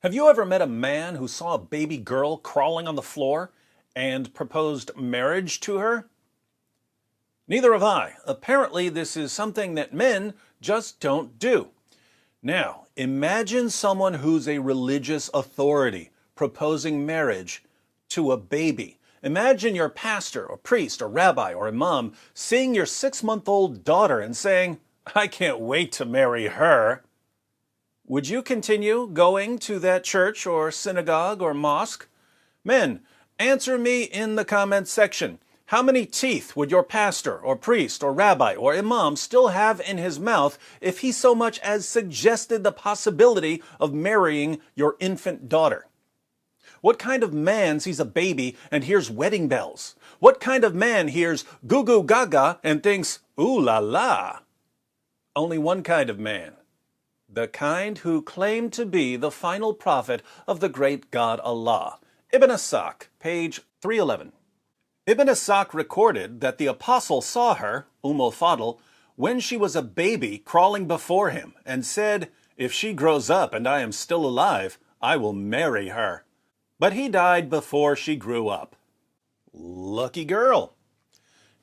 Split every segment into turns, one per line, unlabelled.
Have you ever met a man who saw a baby girl crawling on the floor and proposed marriage to her? Neither have I. Apparently, this is something that men just don't do. Now, imagine someone who's a religious authority proposing marriage to a baby. Imagine your pastor or priest or rabbi or imam seeing your 6-month-old daughter and saying, "I can't wait to marry her." Would you continue going to that church or synagogue or mosque? Men, answer me in the comments section. How many teeth would your pastor or priest or rabbi or imam still have in his mouth if he so much as suggested the possibility of marrying your infant daughter? What kind of man sees a baby and hears wedding bells? What kind of man hears goo goo gaga and thinks, ooh la la? Only one kind of man. The kind who claim to be the final prophet of the great God Allah. Ibn Ishaq, page 311. Ibn Ishaq recorded that the apostle saw her, al-Fadl, when she was a baby crawling before him, and said, "If she grows up and I am still alive, I will marry her." But he died before she grew up. Lucky girl.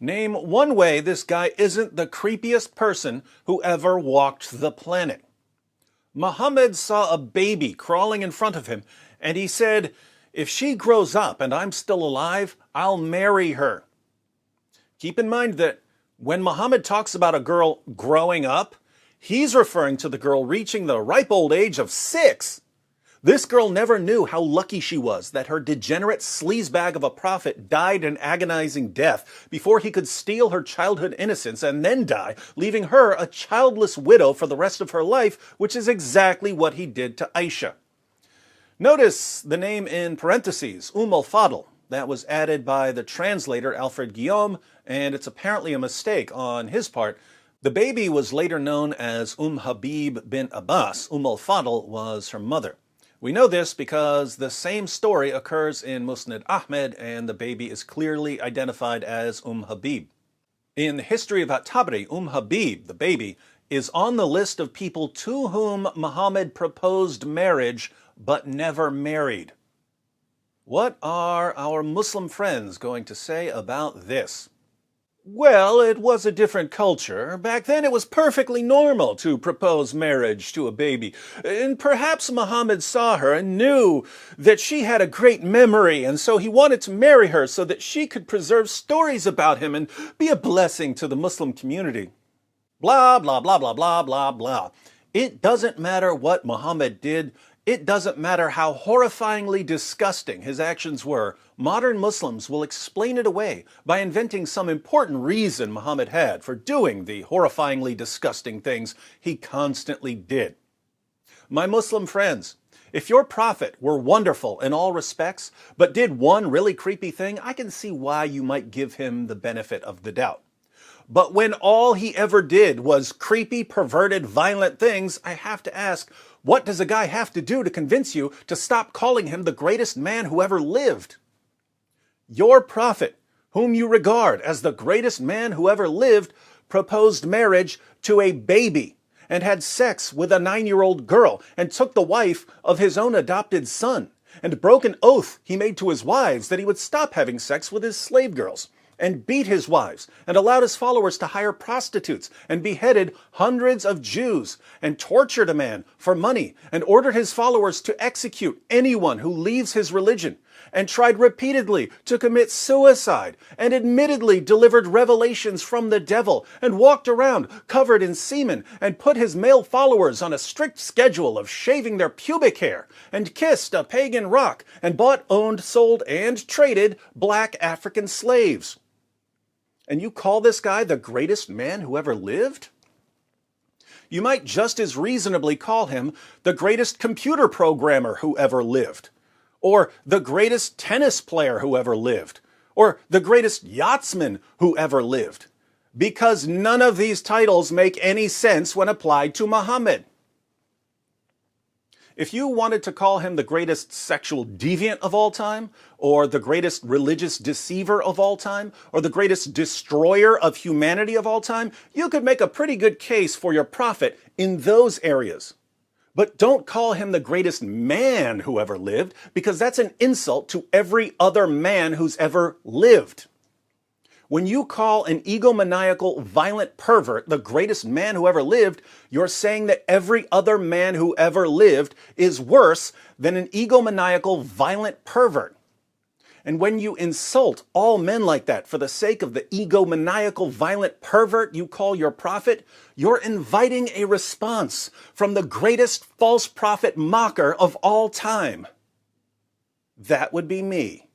Name one way this guy isn't the creepiest person who ever walked the planet. Muhammad saw a baby crawling in front of him, and he said, "If she grows up and I'm still alive, I'll marry her." Keep in mind that when Muhammad talks about a girl growing up, he's referring to the girl reaching the ripe old age of 6. This girl never knew how lucky she was that her degenerate sleazebag of a prophet died an agonizing death before he could steal her childhood innocence and then die, leaving her a childless widow for the rest of her life, which is exactly what he did to Aisha. Notice the name in parentheses, al-Fadl. That was added by the translator Alfred Guillaume, and it's apparently a mistake on his part. The baby was later known as Habib bint Abbas. al-Fadl was her mother. We know this because the same story occurs in Musnad Ahmed, and the baby is clearly identified as Habib. In the history of At-Tabari, Habib, the baby, is on the list of people to whom Muhammad proposed marriage but never married. What are our Muslim friends going to say about this? Well, it was a different culture. Back then it was perfectly normal to propose marriage to a baby. And perhaps Muhammad saw her and knew that she had a great memory, and so he wanted to marry her so that she could preserve stories about him and be a blessing to the Muslim community. Blah, blah, blah, blah, blah, blah, blah. It doesn't matter what Muhammad did. It doesn't matter how horrifyingly disgusting his actions were. Modern Muslims will explain it away by inventing some important reason Muhammad had for doing the horrifyingly disgusting things he constantly did. My Muslim friends, if your prophet were wonderful in all respects, but did one really creepy thing, I can see why you might give him the benefit of the doubt. But when all he ever did was creepy, perverted, violent things, I have to ask, what does a guy have to do to convince you to stop calling him the greatest man who ever lived? Your prophet, whom you regard as the greatest man who ever lived, proposed marriage to a baby and had sex with a 9-year-old girl and took the wife of his own adopted son and broke an oath he made to his wives that he would stop having sex with his slave girls, and beat his wives, and allowed his followers to hire prostitutes, and beheaded hundreds of Jews, and tortured a man for money, and ordered his followers to execute anyone who leaves his religion, and tried repeatedly to commit suicide, and admittedly delivered revelations from the devil, and walked around covered in semen, and put his male followers on a strict schedule of shaving their pubic hair, and kissed a pagan rock, and bought, owned, sold, and traded black African slaves. And you call this guy the greatest man who ever lived? You might just as reasonably call him the greatest computer programmer who ever lived, or the greatest tennis player who ever lived, or the greatest yachtsman who ever lived, because none of these titles make any sense when applied to Muhammad. If you wanted to call him the greatest sexual deviant of all time, or the greatest religious deceiver of all time, or the greatest destroyer of humanity of all time, you could make a pretty good case for your prophet in those areas. But don't call him the greatest man who ever lived, because that's an insult to every other man who's ever lived. When you call an egomaniacal, violent pervert the greatest man who ever lived, you're saying that every other man who ever lived is worse than an egomaniacal, violent pervert. And when you insult all men like that for the sake of the egomaniacal, violent pervert you call your prophet, you're inviting a response from the greatest false prophet mocker of all time. That would be me.